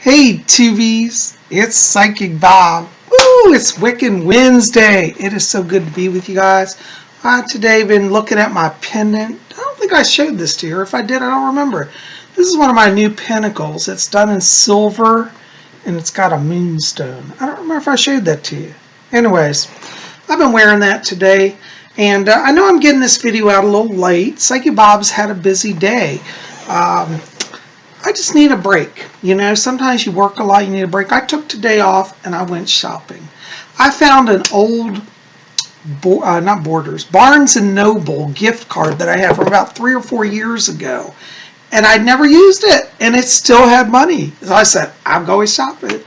Hey Tubies, it's Psychic Bob. Ooh, it's Wiccan Wednesday. It is so good to be with you guys. Today I've been looking at my pendant. I don't think I showed this to you. If I did, I don't remember. This is one of my new pinnacles. It's done in silver and it's got a moonstone. I don't remember if I showed that to you. Anyways, I've been wearing that today. And I know I'm getting this video out a little late. Psychic Bob's had a busy day. I just need a break. You know, sometimes you work a lot, you need a break. I took today off and I went shopping. I found an old, not Borders, Barnes & Noble gift card that I had from about 3 or 4 years ago. And I'd never used it, and it still had money. So I said, I'm going shopping.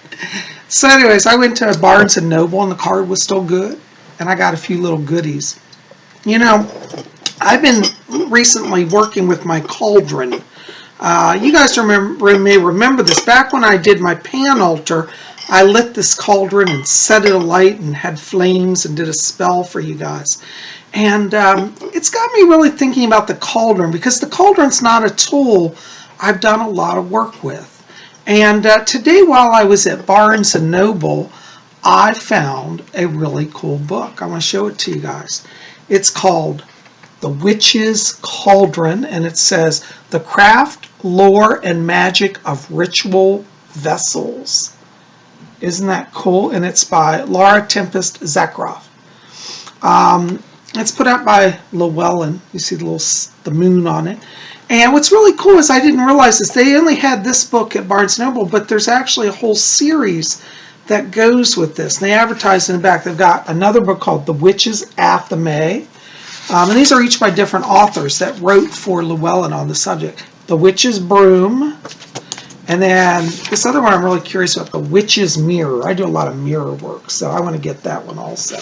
So anyways, I went to Barnes & Noble and the card was still good. And I got a few little goodies. You know, I've been recently working with my cauldron. You guys may remember this. Back when I did my pan altar, I lit this cauldron and set it alight and had flames and did a spell for you guys. And it's got me really thinking about the cauldron, because the cauldron's not a tool I've done a lot of work with. And today, while I was at Barnes & Noble, I found a really cool book. I want to show it to you guys. It's called The Witch's Cauldron, and it says, The Craft, Lore, and Magic of Ritual Vessels. Isn't that cool? And it's by Laura Tempest Zakroff. It's put out by Llewellyn. You see the moon on it. And what's really cool is I didn't realize this. They only had this book at Barnes & Noble, but there's actually a whole series that goes with this. And they advertise in the back. They've got another book called The Witch's Athame. And these are each by different authors that wrote for Llewellyn on the subject. The Witch's Broom. And then this other one I'm really curious about, The Witch's Mirror. I do a lot of mirror work, so I want to get that one also.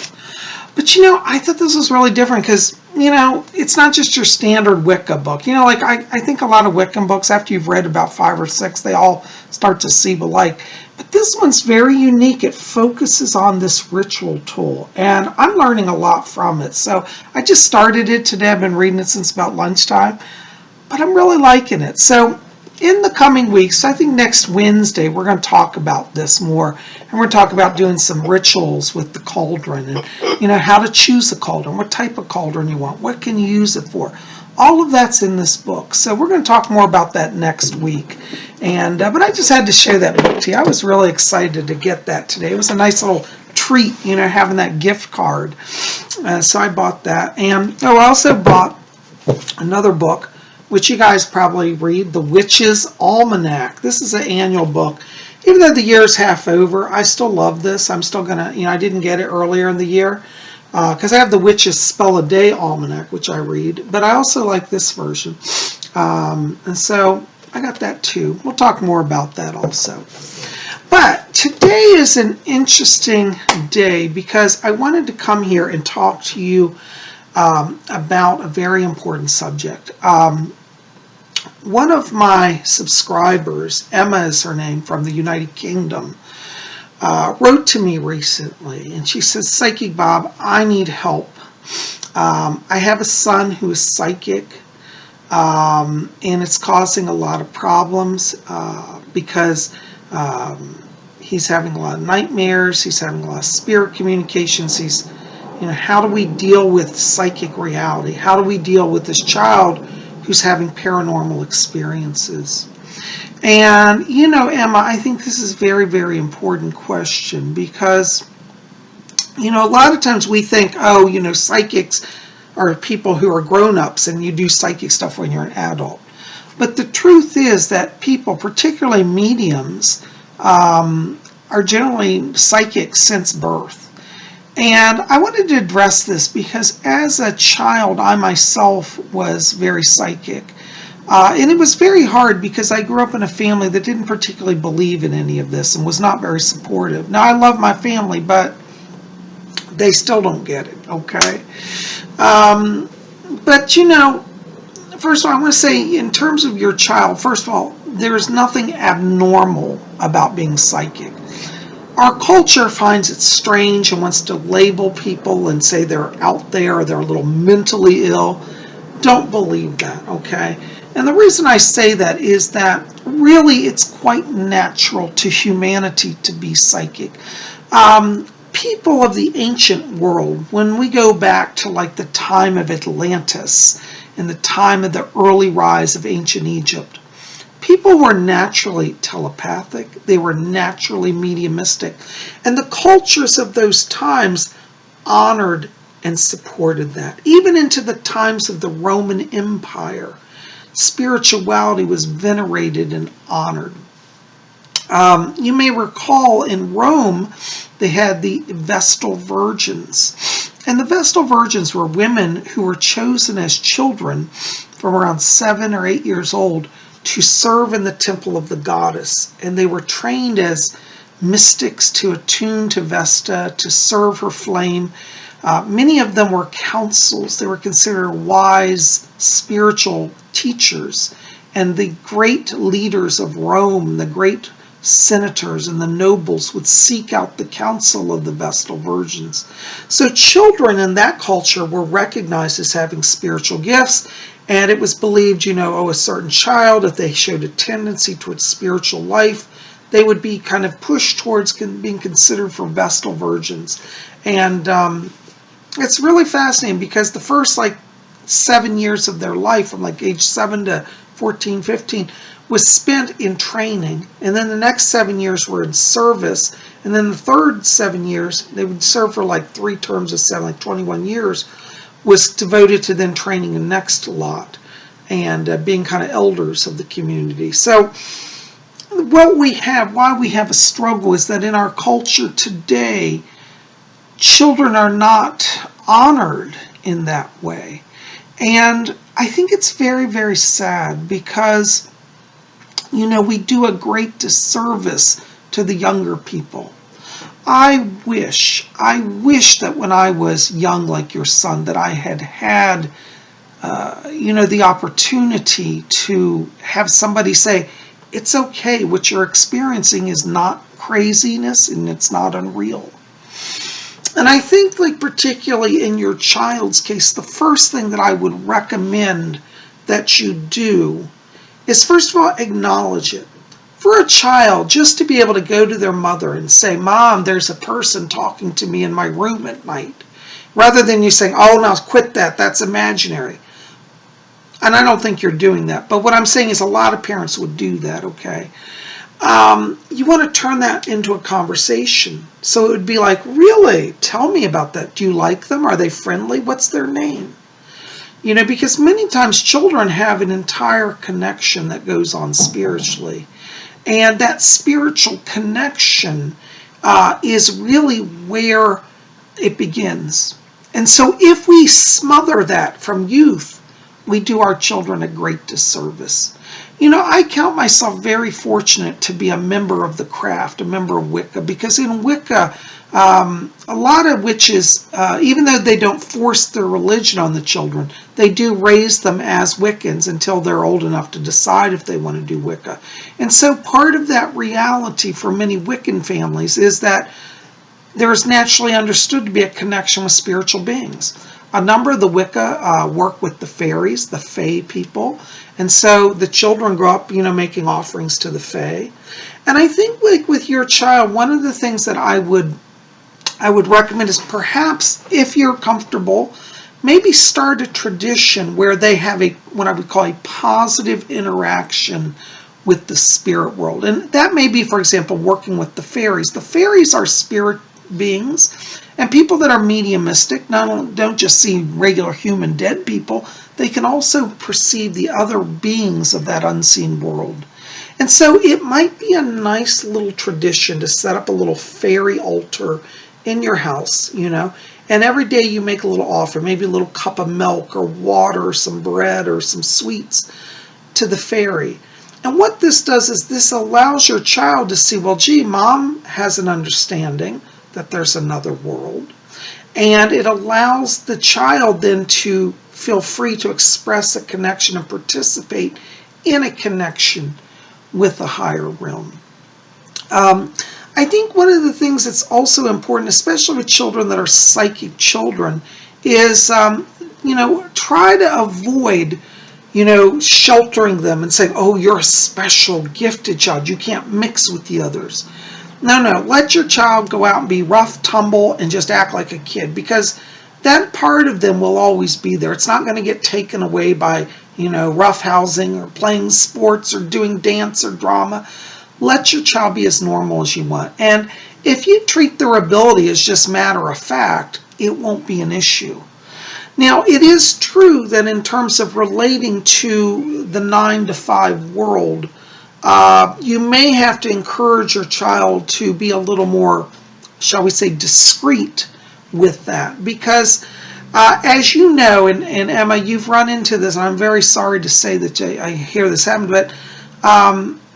But you know, I thought this was really different because, you know, it's not just your standard Wicca book. You know, like I think a lot of Wiccan books, after you've read about 5 or 6, they all start to seem alike. But this one's very unique. It focuses on this ritual tool, and I'm learning a lot from it. So I just started it today. I've been reading it since about lunchtime, but I'm really liking it. So in the coming weeks, I think next Wednesday, we're going to talk about this more, and we're going to talk about doing some rituals with the cauldron, and you know, how to choose a cauldron, what type of cauldron you want, what can you use it for. All of that's in this book. So we're going to talk more about that next week. And but I just had to share that book to you. I was really excited to get that today. It was a nice little treat, you know, having that gift card. So I bought that. And I also bought another book, which you guys probably read, The Witch's Almanac. This is an annual book. Even though the year is half over, I still love this. I'm still going to, you know, I didn't get it earlier in the year, because I have the Witch's Spell a Day Almanac, which I read, but I also like this version. And so I got that too. We'll talk more about that also. But today is an interesting day because I wanted to come here and talk to you about a very important subject. One of my subscribers, Emma is her name, from the United Kingdom, wrote to me recently, and she says, Psychic Bob, I need help. I have a son who is psychic, and it's causing a lot of problems because he's having a lot of nightmares, he's having a lot of spirit communications. You know, how do we deal with psychic reality? How do we deal with this child who's having paranormal experiences? And, you know, Emma, I think this is a very, very important question because, you know, a lot of times we think, oh, you know, psychics are people who are grown-ups and you do psychic stuff when you're an adult. But the truth is that people, particularly mediums, are generally psychic since birth. And I wanted to address this because as a child, I myself was very psychic. And it was very hard because I grew up in a family that didn't particularly believe in any of this and was not very supportive. Now, I love my family, but they still don't get it, okay? But, you know, first of all, I want to say, in terms of your child, first of all, there's nothing abnormal about being psychic. Our culture finds it strange and wants to label people and say they're out there or they're a little mentally ill. Don't believe that, okay? And the reason I say that is that really it's quite natural to humanity to be psychic. People of the ancient world, when we go back to like the time of Atlantis and the time of the early rise of ancient Egypt, people were naturally telepathic, they were naturally mediumistic, and the cultures of those times honored and supported that. Even into the times of the Roman Empire, spirituality was venerated and honored. You may recall in Rome, they had the Vestal Virgins. And the Vestal Virgins were women who were chosen as children from around 7 or 8 years old to serve in the temple of the goddess. And they were trained as mystics to attune to Vesta, to serve her flame. Many of them were councils. They were considered wise spiritual teachers. And the great leaders of Rome, the great senators and the nobles, would seek out the counsel of the Vestal Virgins. So children in that culture were recognized as having spiritual gifts, and it was believed, a certain child, if they showed a tendency towards spiritual life, they would be kind of pushed towards being considered for Vestal Virgins. And it's really fascinating because the first 7 years of their life, from age 7 to 14, 15, was spent in training, and then the next 7 years were in service, and then the third 7 years, they would serve for 3 terms of 7, 21 years, was devoted to then training the next lot and being kind of elders of the community. So why we have a struggle is that in our culture today, children are not honored in that way. And I think it's very, very sad because we do a great disservice to the younger people. I wish that when I was young like your son, that I had the opportunity to have somebody say, it's okay, what you're experiencing is not craziness and it's not unreal. And I think, particularly in your child's case, the first thing that I would recommend that you do is, first of all, acknowledge it. For a child, just to be able to go to their mother and say, Mom, there's a person talking to me in my room at night, rather than you saying, oh, now quit that, that's imaginary. And I don't think you're doing that. But what I'm saying is a lot of parents would do that, okay? You want to turn that into a conversation. So it would be like, really? Tell me about that. Do you like them? Are they friendly? What's their name? Because many times children have an entire connection that goes on spiritually. And that spiritual connection is really where it begins. And so if we smother that from youth, we do our children a great disservice. I count myself very fortunate to be a member of the craft, a member of Wicca, because in Wicca, a lot of witches, even though they don't force their religion on the children, they do raise them as Wiccans until they're old enough to decide if they want to do Wicca. And so part of that reality for many Wiccan families is that there is naturally understood to be a connection with spiritual beings. A number of the Wicca work with the fairies, the Fae people, and so the children grow up, making offerings to the Fae. And I think with your child, one of the things that I would recommend is perhaps, if you're comfortable, maybe start a tradition where they have what I would call a positive interaction with the spirit world. And that may be, for example, working with the fairies. The fairies are spirit beings, and people that are mediumistic don't just see regular human dead people, they can also perceive the other beings of that unseen world. And so it might be a nice little tradition to set up a little fairy altar in your house, and every day you make a little offer, maybe a little cup of milk or water or some bread or some sweets to the fairy. And what this does is this allows your child to see, well, gee, Mom has an understanding that there's another world. And it allows the child then to feel free to express a connection and participate in a connection with a higher realm. I think one of the things that's also important, especially with children that are psychic children, is, try to avoid sheltering them and saying, oh, you're a special gifted child, you can't mix with the others. No, let your child go out and be rough, tumble, and just act like a kid, because that part of them will always be there. It's not going to get taken away by, roughhousing or playing sports or doing dance or drama. Let your child be as normal as you want. And if you treat their ability as just matter of fact, it won't be an issue. Now, it is true that in terms of relating to the 9 to 5 world, you may have to encourage your child to be a little more, shall we say, discreet with that. Because as you know, and Emma, you've run into this, and I'm very sorry to say that I hear this happen, but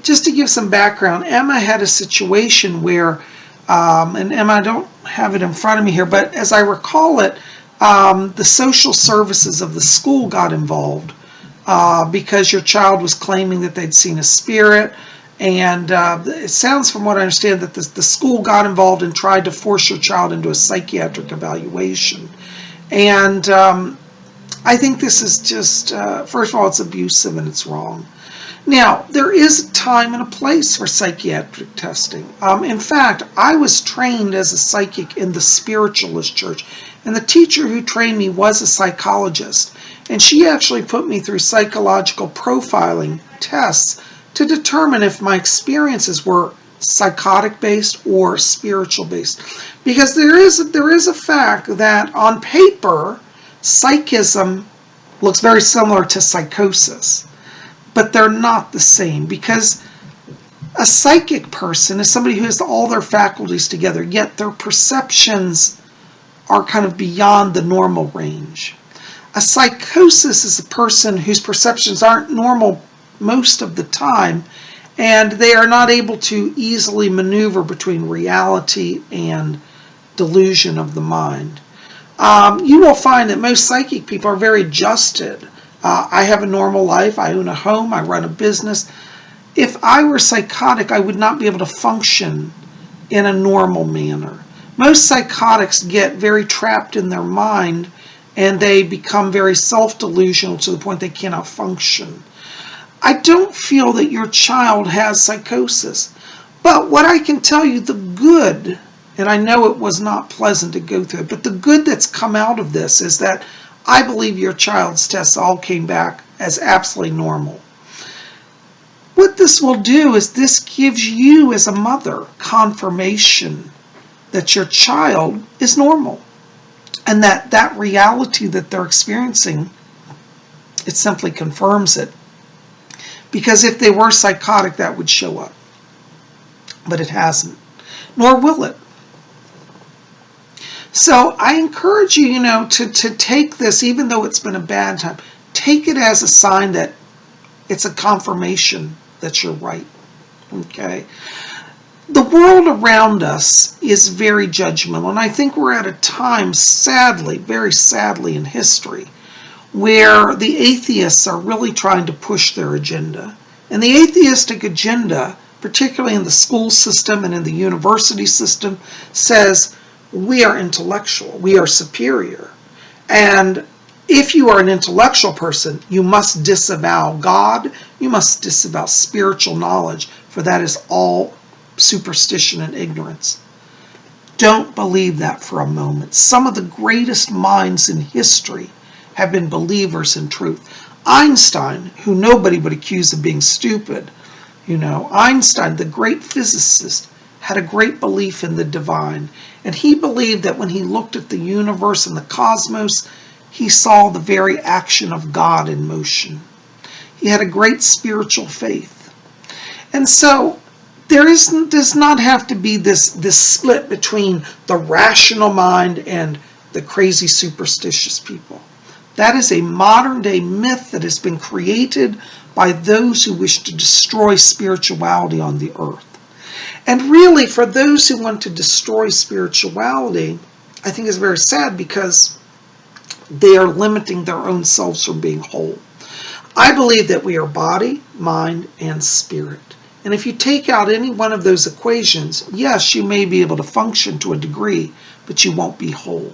just to give some background, Emma had a situation where, and Emma, I don't have it in front of me here, but as I recall it, the social services of the school got involved because your child was claiming that they'd seen a spirit. And it sounds, from what I understand, that the school got involved and tried to force your child into a psychiatric evaluation. And I think this is just, first of all, it's abusive and it's wrong. Now, there is a time and a place for psychiatric testing. In fact, I was trained as a psychic in the Spiritualist church, and the teacher who trained me was a psychologist, and she actually put me through psychological profiling tests to determine if my experiences were psychotic-based or spiritual-based. Because there is a fact that on paper, psychism looks very similar to psychosis. But they're not the same, because a psychic person is somebody who has all their faculties together, yet their perceptions are kind of beyond the normal range. A psychosis is a person whose perceptions aren't normal most of the time, and they are not able to easily maneuver between reality and delusion of the mind. You will find that most psychic people are very adjusted. I have a normal life. I own a home. I run a business. If I were psychotic, I would not be able to function in a normal manner. Most psychotics get very trapped in their mind, and they become very self-delusional to the point they cannot function. I don't feel that your child has psychosis. But what I can tell you, the good, and I know it was not pleasant to go through it, but the good that's come out of this is that I believe your child's tests all came back as absolutely normal. What this will do is this gives you as a mother confirmation that your child is normal, and that reality that they're experiencing, it simply confirms it. Because if they were psychotic, that would show up. But it hasn't, nor will it. So I encourage you, to take this, even though it's been a bad time, take it as a sign that it's a confirmation that you're right. Okay? The world around us is very judgmental, and I think we're at a time, sadly, very sadly in history, where the atheists are really trying to push their agenda. And the atheistic agenda, particularly in the school system and in the university system, says we are intellectual, we are superior. And if you are an intellectual person, you must disavow God, you must disavow spiritual knowledge, for that is all superstition and ignorance. Don't believe that for a moment. Some of the greatest minds in history have been believers in truth. Einstein, who nobody would accuse of being stupid, Einstein, the great physicist, had a great belief in the divine. And he believed that when he looked at the universe and the cosmos, he saw the very action of God in motion. He had a great spiritual faith. And so does not have to be this split between the rational mind and the crazy superstitious people. That is a modern day myth that has been created by those who wish to destroy spirituality on the earth. And really, for those who want to destroy spirituality, I think it's very sad, because they are limiting their own selves from being whole. I believe that we are body, mind, and spirit. And if you take out any one of those equations, yes, you may be able to function to a degree, but you won't be whole.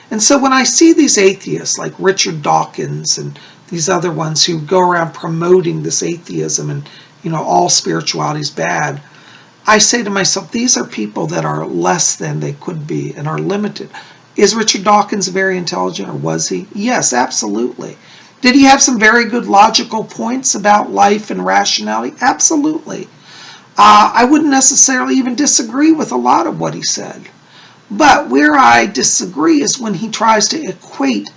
And so when I see these atheists like Richard Dawkins and these other ones who go around promoting this atheism and, all spirituality is bad. I say to myself, these are people that are less than they could be and are limited. Is Richard Dawkins very intelligent, or was he? Yes, absolutely. Did he have some very good logical points about life and rationality? Absolutely. I wouldn't necessarily even disagree with a lot of what he said. But where I disagree is when he tries to equate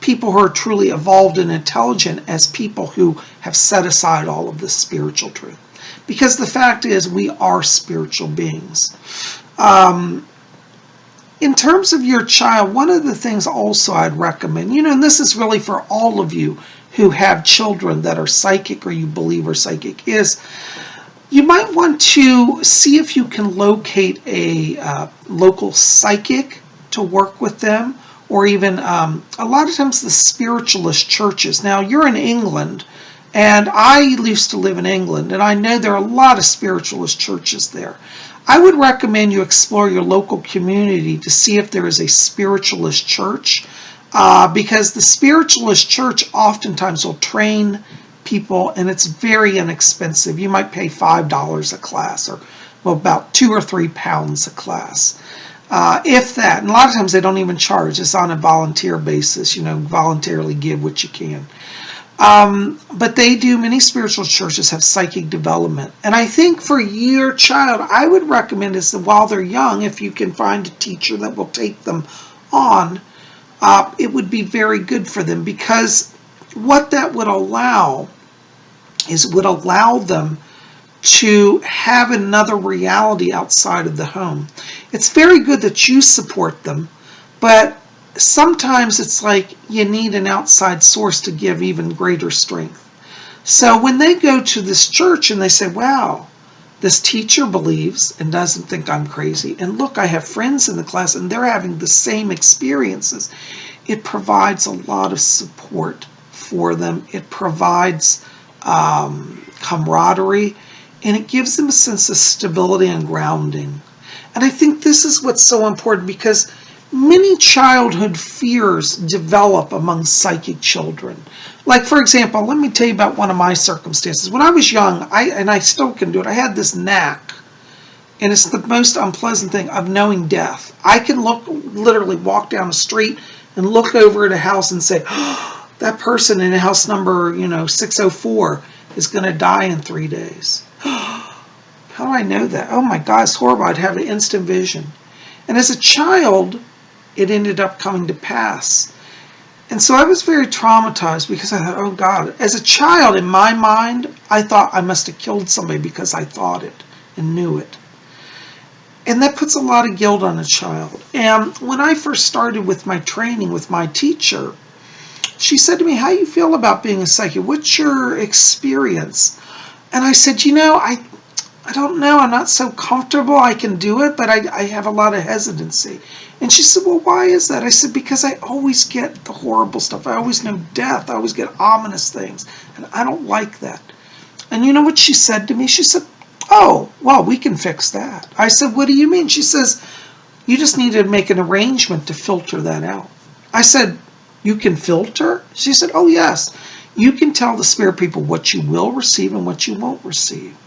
people who are truly evolved and intelligent as people who have set aside all of this spiritual truth. Because the fact is, we are spiritual beings. In terms of your child, one of the things also I'd recommend, and this is really for all of you who have children that are psychic or you believe are psychic, is you might want to see if you can locate a local psychic to work with them, or even a lot of times the spiritualist churches. Now, you're in England, and I used to live in England, and I know there are a lot of spiritualist churches there. I would recommend you explore your local community to see if there is a spiritualist church, because the spiritualist church oftentimes will train people, and it's very inexpensive. You might pay $5 a class, or about £2 or £3 a class. If that, and a lot of times they don't even charge. It's on a volunteer basis, voluntarily give what you can. But they do, many spiritual churches have psychic development. And I think for your child, I would recommend is that while they're young, if you can find a teacher that will take them on, it would be very good for them, because what that would allow is it would allow them to have another reality outside of the home. It's very good that you support them, but sometimes it's like you need an outside source to give even greater strength. So when they go to this church and they say, wow, this teacher believes and doesn't think I'm crazy, and look, I have friends in the class and they're having the same experiences, it provides a lot of support for them. It provides camaraderie, and it gives them a sense of stability and grounding. And I think this is what's so important, because many childhood fears develop among psychic children. Like, for example, let me tell you about one of my circumstances. When I was young, and I still can do it, I had this knack, and it's the most unpleasant thing, of knowing death. I can literally walk down the street and look over at a house and say, oh, that person in house number 604 is going to die in 3 days. How do I know that? Oh my God, it's horrible. I'd have an instant vision. And as a child, it ended up coming to pass. And so I was very traumatized, because I thought, oh God, as a child, in my mind, I thought I must have killed somebody because I thought it and knew it. And that puts a lot of guilt on a child. And when I first started with my training with my teacher, she said to me, how do you feel about being a psychic? What's your experience? And I said, I don't know. I'm not so comfortable. I can do it, but I have a lot of hesitancy. And she said, well, why is that? I said, because I always get the horrible stuff. I always know death. I always get ominous things. And I don't like that. And you know what she said to me? She said, oh, well, we can fix that. I said, what do you mean? She says, you just need to make an arrangement to filter that out. I said, you can filter? She said, oh, yes. You can tell the spirit people what you will receive and what you won't receive.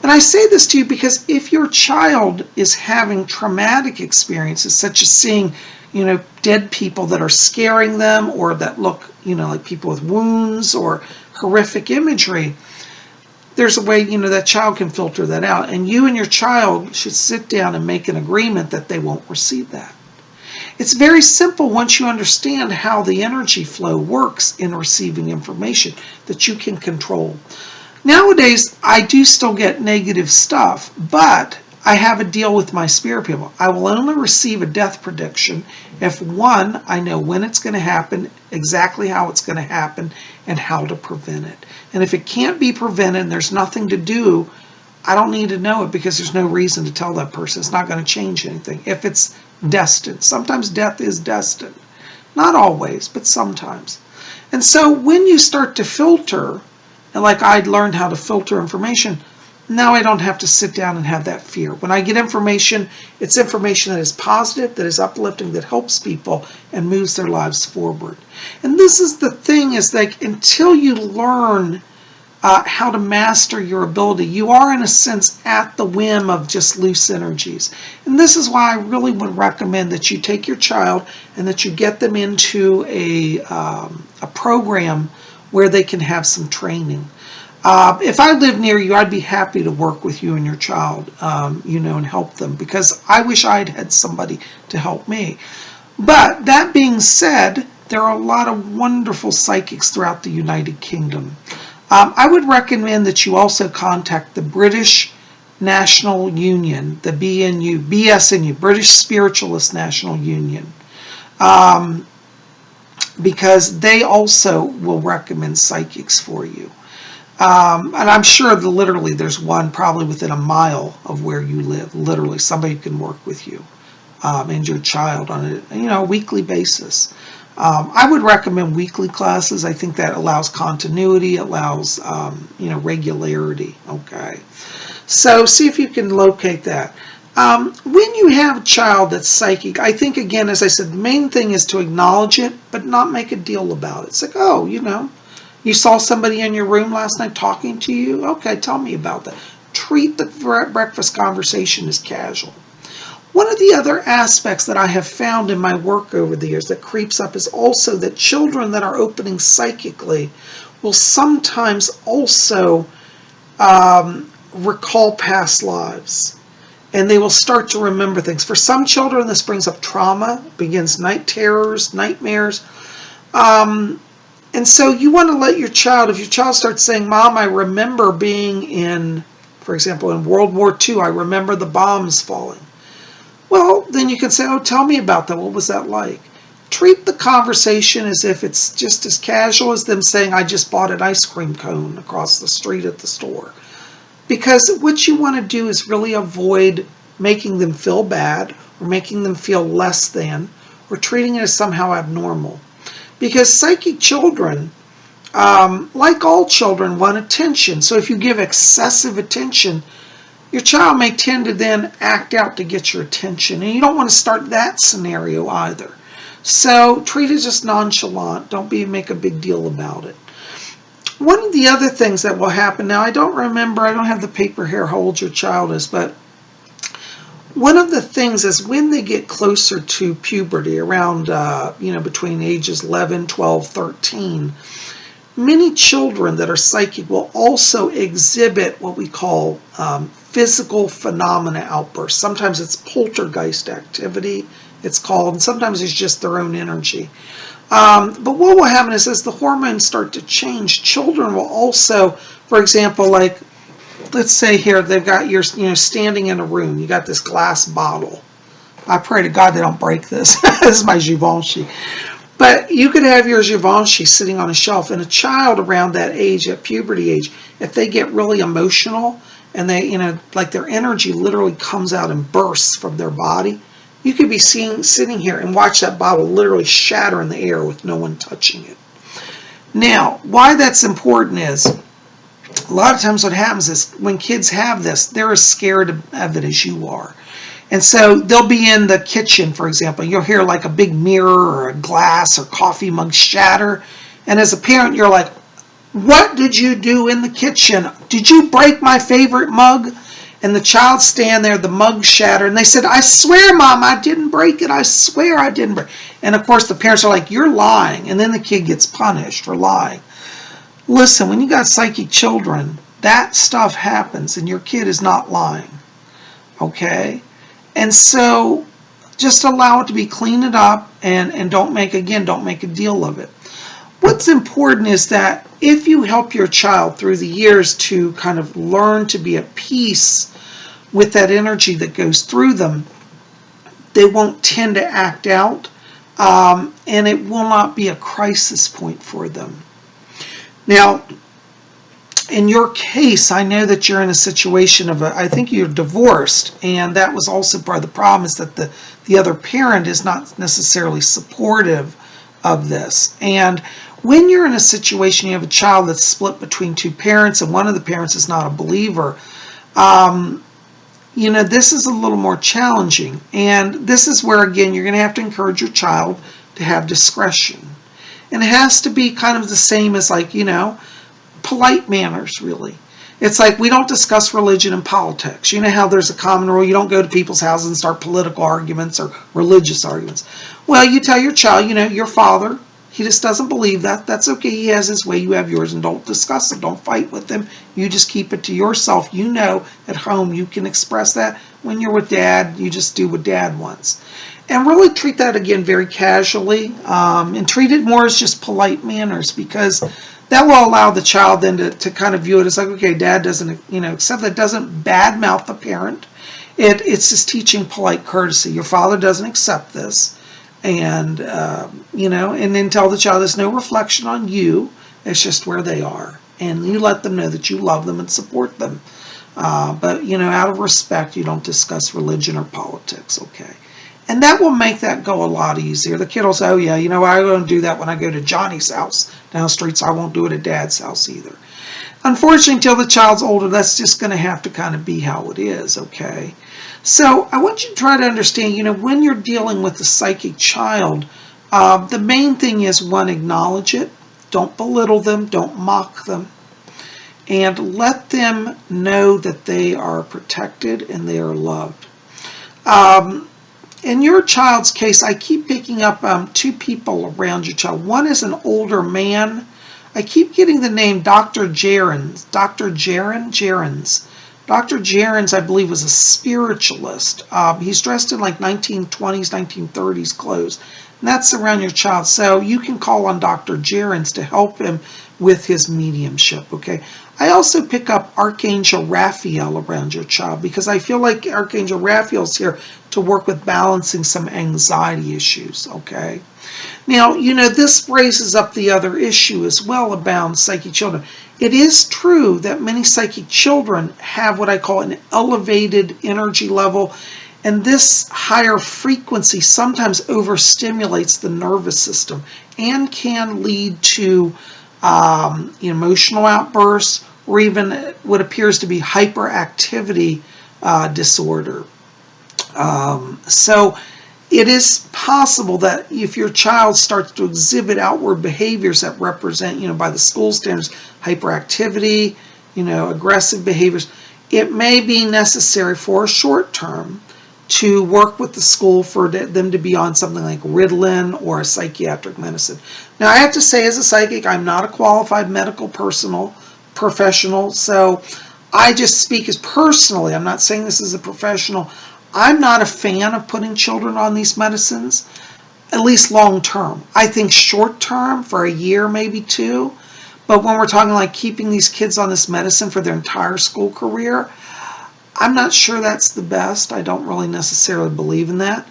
And I say this to you because if your child is having traumatic experiences, such as seeing, dead people that are scaring them, or that look, like people with wounds or horrific imagery, there's a way, that child can filter that out. And you and your child should sit down and make an agreement that they won't receive that. It's very simple once you understand how the energy flow works in receiving information that you can control. Nowadays, I do still get negative stuff, but I have a deal with my spirit people. I will only receive a death prediction if, one, I know when it's going to happen, exactly how it's going to happen, and how to prevent it. And if it can't be prevented and there's nothing to do, I don't need to know it, because there's no reason to tell that person. It's not going to change anything. If it's destined, sometimes death is destined. Not always, but sometimes. And so when you start to filter, and like I'd learned how to filter information, Now I don't have to sit down and have that fear. When I get information, it's information that is positive, that is uplifting, that helps people and moves their lives forward. And this is the thing, is like, until you learn how to master your ability, you are in a sense at the whim of just loose energies. And this is why I really would recommend that you take your child and that you get them into a program where they can have some training. If I lived near you, I'd be happy to work with you and your child, and help them, because I wish I'd had somebody to help me. But that being said, there are a lot of wonderful psychics throughout the United Kingdom. I would recommend that you also contact the British National Union, the BSNU, British Spiritualist National Union, because they also will recommend psychics for you. And I'm sure literally there's one probably within a mile of where you live. Literally, somebody can work with you and your child on a weekly basis. I would recommend weekly classes. I think that allows continuity, allows regularity. Okay, so see if you can locate that. When you have a child that's psychic, I think, again, as I said, the main thing is to acknowledge it, but not make a deal about it. It's like, oh, you saw somebody in your room last night talking to you? Okay, tell me about that. Treat the breakfast conversation as casual. One of the other aspects that I have found in my work over the years that creeps up is also that children that are opening psychically will sometimes also recall past lives. And they will start to remember things. For some children, this brings up trauma, begins night terrors, nightmares. And so you want to let your child, if your child starts saying, Mom, I remember being in, for example, in World War II, I remember the bombs falling. Well, then you can say, oh, tell me about that. What was that like? Treat the conversation as if it's just as casual as them saying, I just bought an ice cream cone across the street at the store. Because what you want to do is really avoid making them feel bad or making them feel less than or treating it as somehow abnormal. Because psychic children, like all children, want attention. So if you give excessive attention, your child may tend to then act out to get your attention. And you don't want to start that scenario either. So treat it just nonchalant. Don't make a big deal about it. One of the other things that will happen, now I don't have the paper here how old your child is, but one of the things is when they get closer to puberty, around, between ages 11, 12, 13, many children that are psychic will also exhibit what we call physical phenomena outbursts. Sometimes it's poltergeist activity, it's called, and sometimes it's just their own energy. But what will happen is as the hormones start to change, children will also, for example, like, let's say here, they've got standing in a room, you got this glass bottle. I pray to God they don't break this. This is my Givenchy. But you could have your Givenchy sitting on a shelf, and a child around that age, at puberty age, if they get really emotional and they, like their energy literally comes out and bursts from their body, you could be sitting here and watch that bottle literally shatter in the air with no one touching it. Now, why that's important is, a lot of times what happens is when kids have this, they're as scared of it as you are. And so they'll be in the kitchen, for example. You'll hear like a big mirror or a glass or coffee mug shatter. And as a parent, you're like, what did you do in the kitchen? Did you break my favorite mug? And the child stand there, the mug shatter, and they said, I swear, Mom, I didn't break it. I swear I didn't break it. And of course the parents are like, you're lying. And then the kid gets punished for lying. Listen, when you got psychic children, that stuff happens and your kid is not lying. Okay? And so just allow it to be, clean it up, and don't make a deal of it. What's important is that if you help your child through the years to kind of learn to be at peace with that energy that goes through them, they won't tend to act out, and it will not be a crisis point for them. Now, in your case, I know that you're in a situation of, I think you're divorced, and that was also part of the problem, is that the other parent is not necessarily supportive of this. And when you're in a situation, you have a child that's split between two parents, and one of the parents is not a believer, This is a little more challenging. And this is where, again, you're going to have to encourage your child to have discretion. And it has to be kind of the same as, like, polite manners, really. It's like we don't discuss religion and politics. You know how there's a common rule, you don't go to people's houses and start political arguments or religious arguments. Well, you tell your child, your father, he just doesn't believe that. That's okay. He has his way, you have yours, and don't discuss it. Don't fight with him. You just keep it to yourself. At home you can express that. When you're with dad, you just do what dad wants. And really treat that, again, very casually, and treat it more as just polite manners, because that will allow the child then to kind of view it as like, okay, dad doesn't, accept that, doesn't badmouth the parent. It's just teaching polite courtesy. Your father doesn't accept this. And, and then tell the child there's no reflection on you. It's just where they are. And you let them know that you love them and support them. But, out of respect, you don't discuss religion or politics, okay? And that will make that go a lot easier. The kid will say, oh, yeah, I don't do that when I go to Johnny's house down the street, so I won't do it at Dad's house either. Unfortunately, until the child's older, that's just going to have to kind of be how it is, okay? So I want you to try to understand, when you're dealing with a psychic child, the main thing is, one, acknowledge it. Don't belittle them. Don't mock them. And let them know that they are protected and they are loved. In your child's case, I keep picking up two people around your child. One is an older man. I keep getting the name Dr. Gerens. Dr. Gerens. Dr. Gerens, I believe, was a spiritualist. He's dressed in like 1920s, 1930s clothes. And that's around your child. So you can call on Dr. Gerens to help him with his mediumship, okay? I also pick up Archangel Raphael around your child, because I feel like Archangel Raphael's here to work with balancing some anxiety issues, okay? Now, this raises up the other issue as well about psychic children. It is true that many psychic children have what I call an elevated energy level, and this higher frequency sometimes overstimulates the nervous system and can lead to emotional outbursts, or even what appears to be hyperactivity disorder. So it is possible that if your child starts to exhibit outward behaviors that represent, by the school standards, hyperactivity, aggressive behaviors, it may be necessary for a short term to work with the school for them to be on something like Ritalin or a psychiatric medicine. Now, I have to say, as a psychic, I'm not a qualified medical professional, so I just speak as personally. I'm not saying this as a professional. I'm not a fan of putting children on these medicines, at least long term. I think short term, for a year, maybe two, but when we're talking like keeping these kids on this medicine for their entire school career, I'm not sure that's the best. I don't really necessarily believe in that.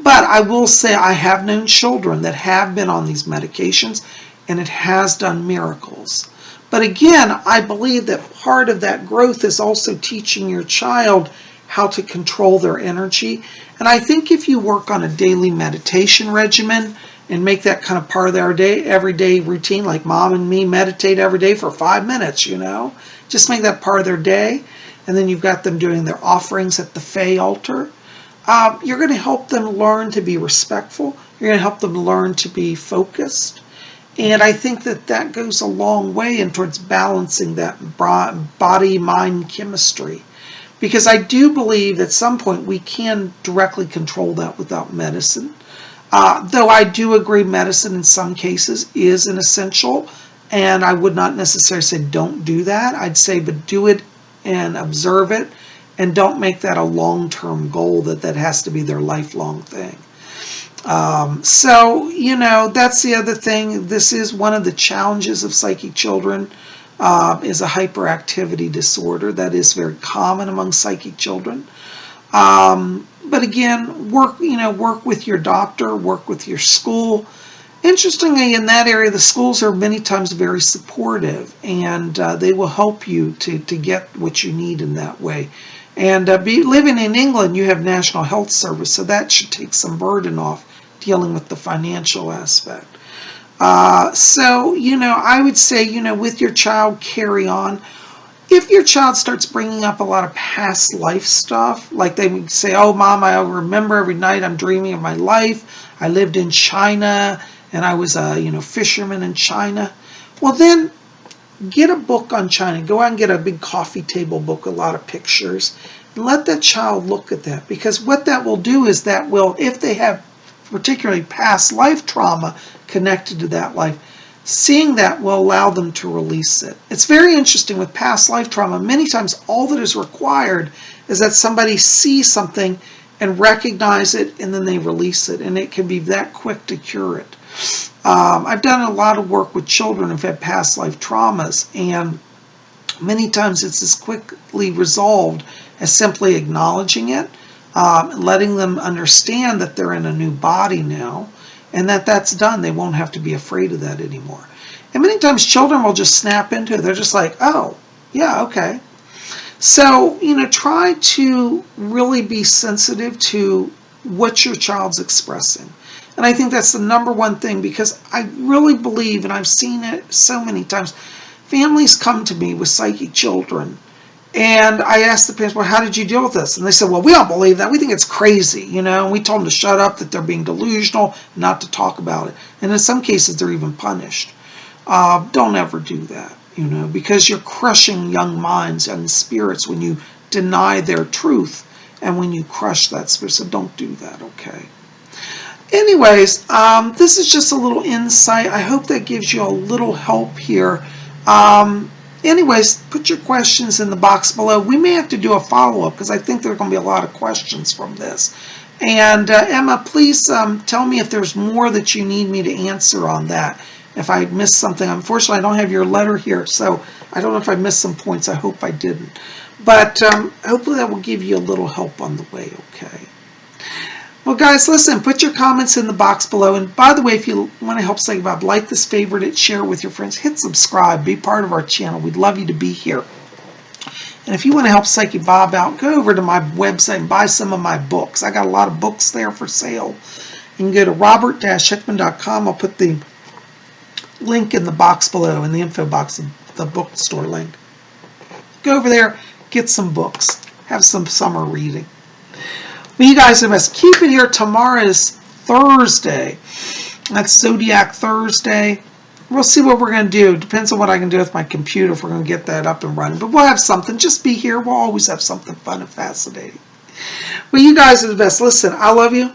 But I will say I have known children that have been on these medications, and it has done miracles. But again, I believe that part of that growth is also teaching your child how to control their energy. And I think if you work on a daily meditation regimen and make that kind of part of their everyday routine, like mom and me meditate every day for 5 minutes, just make that part of their day. And then you've got them doing their offerings at the Fae altar. You're going to help them learn to be respectful. You're going to help them learn to be focused. And I think that goes a long way in towards balancing that body-mind chemistry. Because I do believe at some point we can directly control that without medicine. Though I do agree medicine in some cases is an essential. And I would not necessarily say don't do that. I'd say but do it and observe it, and don't make that a long-term goal that has to be their lifelong thing. So, that's the other thing. This is one of the challenges of psychic children, is a hyperactivity disorder that is very common among psychic children. But again, work with your doctor, work with your school. Interestingly, in that area, the schools are many times very supportive, and they will help you to get what you need in that way. And living in England, you have National Health Service, so that should take some burden off dealing with the financial aspect. So, I would say, with your child, carry on. If your child starts bringing up a lot of past life stuff, like they would say, oh, Mom, I remember every night I'm dreaming of my life. I lived in China and I was a fisherman in China. Well, then get a book on China. Go out and get a big coffee table book, a lot of pictures, and let that child look at that. Because what that will do is that will, if they have particularly past life trauma connected to that life, seeing that will allow them to release it. It's very interesting with past life trauma. Many times all that is required is that somebody sees something and recognize it, and then they release it, and it can be that quick to cure it. I've done a lot of work with children who've had past life traumas, and many times it's as quickly resolved as simply acknowledging it, letting them understand that they're in a new body now, and that that's done. They won't have to be afraid of that anymore. And many times children will just snap into it. They're just like, oh, yeah, okay. So, try to really be sensitive to what your child's expressing. And I think that's the number one thing, because I really believe, and I've seen it so many times, families come to me with psychic children, and I ask the parents, well, how did you deal with this? And they said, well, we don't believe that. We think it's crazy, and we told them to shut up, that they're being delusional, not to talk about it. And in some cases, they're even punished. Don't ever do that, because you're crushing young minds and spirits when you deny their truth and when you crush that spirit. So don't do that, okay? Anyways, this is just a little insight. I hope that gives you a little help here. Anyways, put your questions in the box below. We may have to do a follow-up, because I think there are going to be a lot of questions from this. And Emma, please tell me if there's more that you need me to answer on that. If I missed something, unfortunately, I don't have your letter here, so I don't know if I missed some points. I hope I didn't. But hopefully that will give you a little help on the way, okay? Well, guys, listen, put your comments in the box below. And by the way, if you want to help Psychic Bob, like this, favorite it, share it with your friends, hit subscribe, be part of our channel. We'd love you to be here. And if you want to help Psychic Bob out, go over to my website and buy some of my books. I got a lot of books there for sale. You can go to robert-hickman.com. I'll put the link in the box below, in the info box, the bookstore link. Go over there, get some books, have some summer reading. Well, you guys are the best. Keep it here. Tomorrow is Thursday. That's Zodiac Thursday. We'll see what we're going to do. Depends on what I can do with my computer if we're going to get that up and running. But we'll have something. Just be here. We'll always have something fun and fascinating. Well, you guys are the best. Listen, I love you.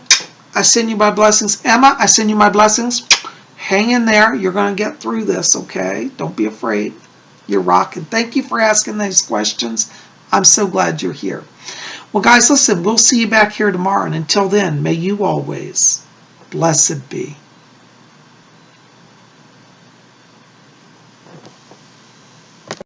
I send you my blessings. Emma, I send you my blessings. Hang in there. You're going to get through this, okay? Don't be afraid. You're rocking. Thank you for asking these questions. I'm so glad you're here. Well, guys, listen, we'll see you back here tomorrow. And until then, may you always blessed be.